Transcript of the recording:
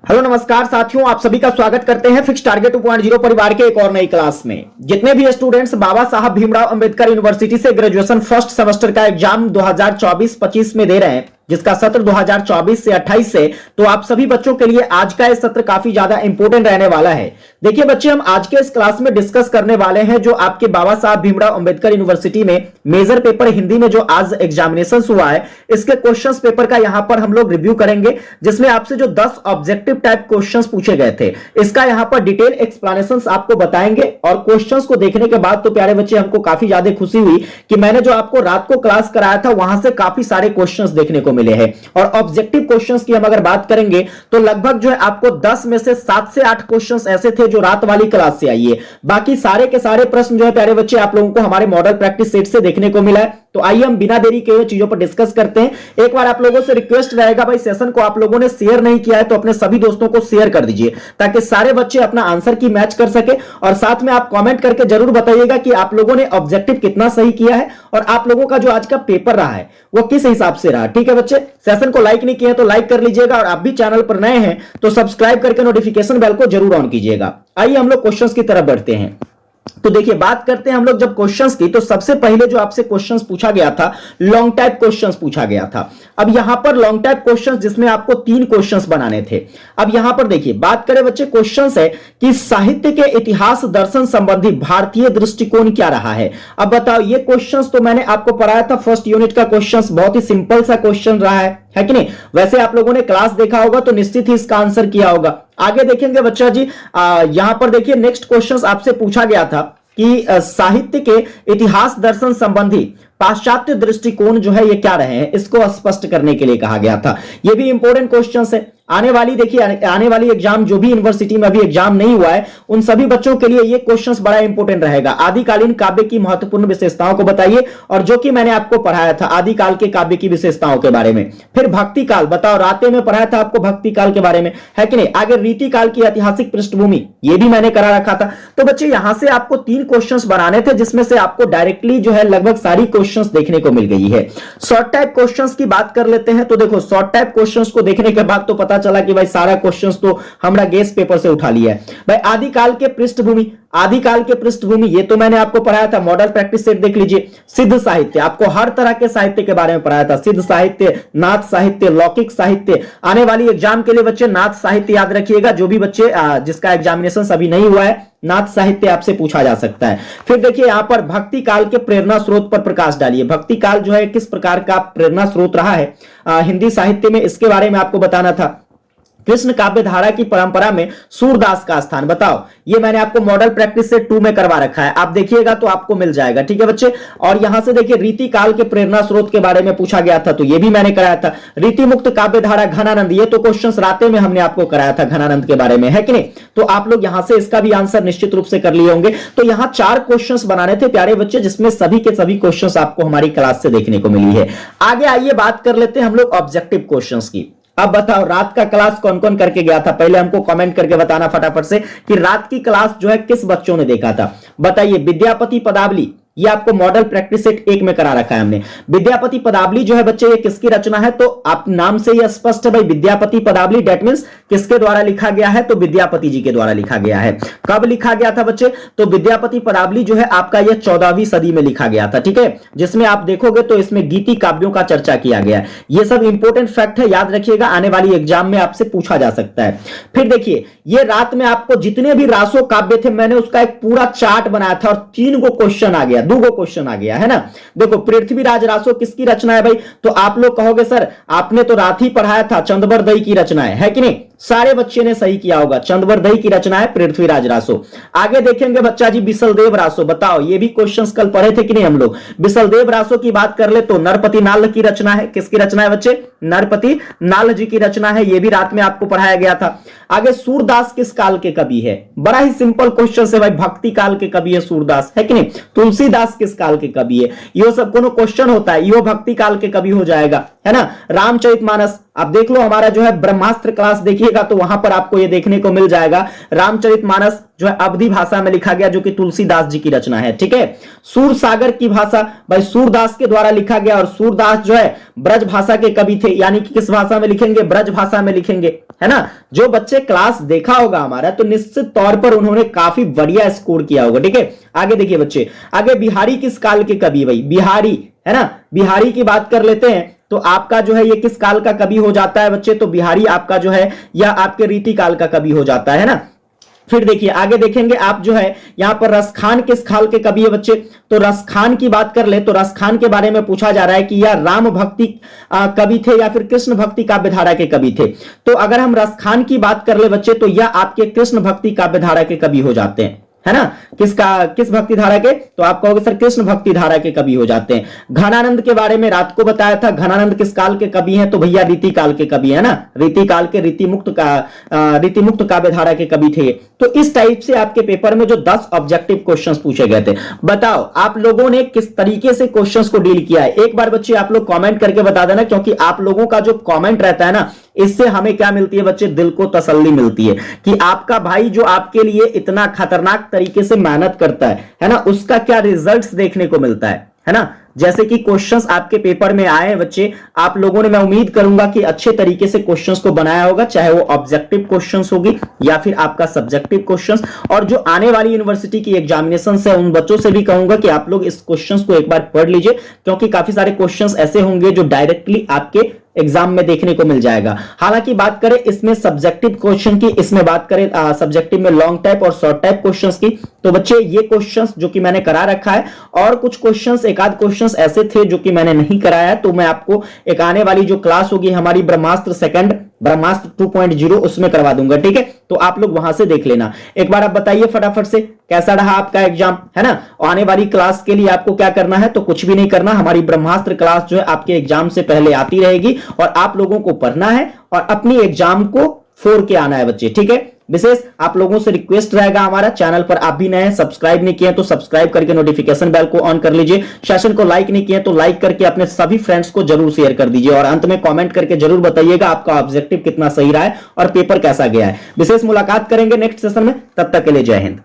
Hello नमस्कार साथियों, आप सभी का स्वागत करते हैं फिक्स टारगेट 2.0 परिवार के एक और नई क्लास में। जितने भी स्टूडेंट्स बाबा साहब भीमराव अंबेडकर यूनिवर्सिटी से ग्रेजुएशन फर्स्ट सेमेस्टर का एग्जाम 2024-25 में दे रहे हैं, जिसका सत्र 2024 से 28 से, तो आप सभी बच्चों के लिए आज का यह सत्र काफी ज्यादा इंपॉर्टेंट रहने वाला है। देखिए बच्चे, हम आज के इस क्लास में डिस्कस करने वाले हैं जो आपके बाबा साहब भीमराव अंबेडकर यूनिवर्सिटी में मेजर पेपर हिंदी में जो आज एग्जामिनेशन हुआ है, इसके क्वेश्चंस पेपर का यहां पर हम लोग रिव्यू करेंगे, जिसमें आपसे जो 10 ऑब्जेक्टिव टाइप क्वेश्चंस पूछे गए थे, इसका यहां पर डिटेल एक्सप्लेनेशंस आपको बताएंगे। और क्वेश्चंस को देखने के बाद तो प्यारे बच्चे हमको काफी ज्यादा खुशी हुई कि मैंने जो आपको रात को क्लास कराया था वहां से काफी सारे क्वेश्चंस देखने को मिले हैं। और ऑब्जेक्टिव क्वेश्चंस की हम अगर बात करेंगे तो लगभग जो है आपको 10 में से 7 से 8 क्वेश्चंस ऐसे थे जो रात वाली क्लास से आई है। बाकी सारे के सारे प्रश्न जो है प्यारे बच्चे आप लोगों को हमारे मॉडल प्रैक्टिस सेट से देखने को मिला है। तो आइए हम बिना देरी के चीजों पर डिस्कस करते हैं। एक बार आप लोगों से रिक्वेस्ट रहेगा, भाई सेशन को आप लोगों ने शेयर नहीं किया है तो अपने सभी दोस्तों को शेयर कर दीजिए, ताकि सारे बच्चे अपना आंसर की मैच कर सके। और साथ में आप कमेंट करके जरूर बताइएगा कि आप लोगों ने ऑब्जेक्टिव कितना सही किया है और आप लोगों का जो आज का पेपर रहा है वो किस हिसाब से रहा। ठीक है बच्चे, सेशन को लाइक नहीं किया तो लाइक कर लीजिएगा, और आप भी चैनल पर नए हैं तो सब्सक्राइब करके नोटिफिकेशन बेल को जरूर ऑन कीजिएगा। आइए हम लोग क्वेश्चंस की तरफ बढ़ते हैं। तो देखिए, बात करते हैं हम लोग जब क्वेश्चंस की, तो सबसे पहले जो आपसे क्वेश्चंस पूछा गया था, लॉन्ग टाइप क्वेश्चंस पूछा गया था। अब यहां पर लॉन्ग टाइप क्वेश्चंस जिसमें आपको 3 क्वेश्चंस बनाने थे। अब यहां पर देखिए, बात करें बच्चे, क्वेश्चंस है कि साहित्य के इतिहास दर्शन संबंधी भारतीय दृष्टिकोण क्या रहा है। अब बताओ, ये क्वेश्चंस तो मैंने आपको पढ़ाया था फर्स्ट यूनिट का क्वेश्चंस, बहुत ही सिंपल सा क्वेश्चन रहा है कि नहीं। वैसे आप लोगों ने क्लास देखा होगा तो निश्चित ही इसका आंसर किया होगा। आगे देखेंगे बच्चा जी, यहां पर देखिए नेक्स्ट क्वेश्चंस आपसे पूछा गया था कि साहित्य के इतिहास दर्शन संबंधी पाश्चात्य दृष्टिकोण जो है ये क्या रहे हैं, इसको स्पष्ट करने के लिए कहा गया था। ये भी इंपॉर्टेंट क्वेश्चंस है। आने वाली देखिए, आने वाली एग्जाम जो भी यूनिवर्सिटी में अभी एग्जाम नहीं हुआ है उन सभी बच्चों के लिए ये क्वेश्चंस बड़ा इंपॉर्टेंट रहेगा। आदिकालीन काव्य की महत्वपूर्ण विशेषताओं को बताइए, और जो कि मैंने आपको पढ़ाया था आदिकाल के काव्य की विशेषताओं के बारे में। फिर भक्ति काल, बताओ रातें में पढ़ाया था आपको भक्ति काल के बारे में, है कि नहीं। आगे रीति काल की ऐतिहासिक पृष्ठभूमि, ये भी मैंने करा रखा था। तो बच्चे यहां से आपको 3 क्वेश्चंस बनाने थे, जिसमें से आपको डायरेक्टली जो है लगभग सारी क्वेश्चंस देखने को मिल गई है। शॉर्ट टाइप क्वेश्चंस की बात कर लेते हैं। तो देखो, शॉर्ट टाइप क्वेश्चंस को देखने के बाद तो पता चला कि भाई सारा क्वेश्चंस तो हमरा गेस पेपर से उठा लिया है। भाई आदिकाल के पृष्ठभूमि, आदिकाल के पृष्ठभूमि ये तो मैंने आपको पढ़ाया था, मॉडल प्रैक्टिस सेट देख लीजिए। सिद्ध साहित्य, आपको हर तरह के साहित्य के बारे में पढ़ाया था, सिद्ध साहित्य, नाथ साहित्य, लौकिक साहित्य। आने वाली एग्जाम के लिए बच्चे नाथ साहित्य याद रखिएगा, जो भी बच्चे जिसका एग्जामिनेशन अभी नहीं हुआ है, नाथ साहित्य आपसे पूछा जा सकता है। फिर देखिए यहां पर भक्ति काल के प्रेरणा स्रोत पर प्रकाश डालिए। भक्ति काल जो है किस प्रकार का प्रेरणा स्रोत रहा है हिंदी साहित्य में, इसके बारे में आपको बताना था। कृष्ण काव्य धारा की परंपरा में सूरदास का स्थान, बताओ। ये मैंने आपको मॉडल प्रैक्टिस से 2 में करवा रखा है, आप देखिएगा तो आपको मिल जाएगा। ठीक है बच्चे, और यहां से देखिए रीति काल के प्रेरणा स्रोत के बारे में पूछा गया था, तो ये भी मैंने कराया था। रीति मुक्त काव्य धारा घनानंद, ये तो क्वेश्चंस रातें में हमने आपको कराया था घनानंद के बारे में, है कि नहीं। तो आप लोग यहां से इसका भी आंसर निश्चित रूप से कर लिए होंगे। तो यहां 4 क्वेश्चंस बनाने थे प्यारे बच्चे, जिसमें सभी के सभी क्वेश्चंस आपको हमारी क्लास से देखने को मिली है। आगे आइए बात कर लेते हैं हम लोग ऑब्जेक्टिव क्वेश्चंस की। अब बताओ, रात का क्लास कौन कौन करके गया था, पहले हमको कमेंट करके बताना फटाफट से कि रात की क्लास जो है किस बच्चों ने देखा था। बताइए, विद्यापति पदावली, ये आपको मॉडल प्रैक्टिस सेट 1 में करा रखा है हमने। विद्यापति पदावली जो है बच्चे ये किसकी रचना है, तो आप नाम से ही स्पष्ट है भाई, विद्यापति पदावली डेट मींस किसके द्वारा लिखा गया है, तो विद्यापति जी के द्वारा लिखा गया है। कब लिखा गया था बच्चे, तो विद्यापति पदावली जो है आपका यह 14वीं सदी में लिखा गया था। ठीक है, जिसमें आप देखोगे तो इसमें गीति काव्यों का चर्चा किया गया है। ये सब इंपॉर्टेंट फैक्ट है, याद रखिएगा, आने वाली एग्जाम में आपसे पूछा जा सकता है। फिर देखिए, ये रात में आपको जितने भी रासो काव्य थे मैंने उसका एक पूरा चार्ट बनाया था, और 3 गो क्वेश्चन आ गया, 2 गो क्वेश्चन आ गया, है ना। देखो, पृथ्वीराज रासो किसकी रचना है भाई, तो आप लोग कहोगे सर आपने तो रात ही पढ़ाया था, चंद्रबरदई की रचना है कि नहीं। सारे बच्चे ने सही किया होगा, चंद्रबरदई की रचना है पृथ्वीराज रासो। आगे देखेंगे बच्चा जी, बिसलदेव रासो, बताओ ये भी क्वेश्चंस कल पढ़े थे कि नहीं हम लोग। बिसलदेव रासो की बात कर ले तो नरपति नाल की रचना है, किसकी रचना है बच्चे, नरपति नाल जी की रचना है, ये भी रात में आपको पढ़ाया गया था। आगे सूरदास किस काल के कवि है, बड़ा ही सिंपल क्वेश्चन है भाई, भक्ति काल के कवि है सूरदास, है कि नहीं। तुलसीदास किस काल के कवि है, यो सब कोनो क्वेश्चन होता है, यो भक्ति काल के कवि हो जाएगा, है ना। रामचरितमानस आप देख लो, हमारा जो है ब्रह्मास्त्र क्लास देखिएगा तो वहां पर आपको ये देखने को मिल जाएगा। रामचरितमानस जो है अवधी भाषा में लिखा गया, जो कि तुलसीदास जी की रचना है, ठीक है। सूरसागर की भाषा भाई सूरदास के द्वारा लिखा गया, और सूरदास जो है ब्रज भाषा के कवि थे, यानी कि किस भाषा में लिखेंगे, ब्रज भाषा में लिखेंगे, है ना। जो बच्चे क्लास देखा होगा हमारा, तो निश्चित तौर पर उन्होंने काफी बढ़िया स्कोर किया होगा, ठीक है। आगे देखिए बच्चे, आगे बिहारी किस काल के कवि, भाई बिहारी, है ना, बिहारी की बात कर लेते हैं तो आपका जो है ये किस काल का कवि हो जाता है बच्चे, तो बिहारी आपका जो है या आपके रीति काल का कवि हो जाता है ना। फिर देखिए आगे देखेंगे आप जो है यहां पर रसखान किस काल के कवि है बच्चे, तो रसखान की बात कर ले तो रसखान के बारे में पूछा जा रहा है कि यह राम भक्ति कवि थे या फिर कृष्ण भक्ति काव्यधारा के कवि थे। तो अगर हम रसखान की बात कर ले बच्चे, तो यह आपके कृष्ण भक्ति काव्यधारा के कवि हो जाते हैं, है ना। किस भक्ति धारा के, तो आप कहोगे सर कृष्ण भक्ति धारा के कवि हो जाते हैं। घनानंद के बारे में रात को बताया था, घनानंद किस काल के कवि हैं, तो भैया रीति काल के कवि है ना, रीति काल के रीति मुक्त काव्य धारा के कवि थे। तो इस टाइप से आपके पेपर में जो 10 ऑब्जेक्टिव क्वेश्चंस पूछे गए थे, बताओ आप लोगों ने किस तरीके से क्वेश्चंस को डील किया है। एक बार बच्चे आप लोग कमेंट करके बता देना, क्योंकि आप लोगों का जो कमेंट रहता है ना, इससे हमें क्या मिलती है बच्चे, दिल को तसल्ली मिलती है कि आपका भाई जो आपके लिए इतना खतरनाक तरीके से मेहनत करता है ना, उसका क्या रिजल्ट्स देखने को मिलता है ना। जैसे कि क्वेश्चंस आपके पेपर में आए हैं बच्चे, आप लोगों ने, मैं उम्मीद करूंगा कि अच्छे तरीके से क्वेश्चंस को बनाया होगा, चाहे वो ऑब्जेक्टिव क्वेश्चंस होगी या फिर आपका सब्जेक्टिव क्वेश्चंस। और जो आने वाली यूनिवर्सिटी की एग्जामिनेशन है, उन बच्चों से भी कहूंगा कि आप लोग इस क्वेश्चंस को एक बार पढ़ लीजिए, क्योंकि काफी सारे क्वेश्चंस ऐसे होंगे जो डायरेक्टली आपके एग्जाम में देखने को मिल जाएगा। हालांकि बात करें इसमें सब्जेक्टिव क्वेश्चन की, इसमें बात करें सब्जेक्टिव में लॉन्ग टाइप और शॉर्ट टाइप क्वेश्चंस की, तो बच्चे ये क्वेश्चंस जो कि मैंने करा रखा है, और कुछ क्वेश्चंस एक आध क्वेश्चंस ऐसे थे जो कि मैंने नहीं कराया है, तो मैं आपको एक आने वाली जो क्लास होगी हमारी ब्रह्मास्त्र सेकंड, ब्रह्मास्त्र 2.0, उसमें करवा दूंगा, ठीक है। तो आप लोग वहां से देख लेना। एक बार आप बताइए फटाफट से कैसा रहा आपका एग्जाम, है ना। आने वाली क्लास के लिए आपको क्या करना है, तो कुछ भी नहीं करना, हमारी ब्रह्मास्त्र क्लास जो है आपके एग्जाम से पहले आती रहेगी, और आप लोगों को पढ़ना है और अपनी एग्जाम को फोड़ के आना है बच्चे, ठीक है। विशेष आप लोगों से रिक्वेस्ट रहेगा, हमारा चैनल पर आप भी नए हैं, सब्सक्राइब नहीं किए तो सब्सक्राइब करके नोटिफिकेशन बेल को ऑन कर लीजिए। सेशन को लाइक नहीं किए तो लाइक करके अपने सभी फ्रेंड्स को जरूर शेयर कर दीजिए, और अंत में कमेंट करके जरूर बताइएगा आपका ऑब्जेक्टिव कितना सही रहा है और पेपर कैसा गया है। विशेष मुलाकात करेंगे नेक्स्ट सेशन में, तब तक के लिए जय हिंद।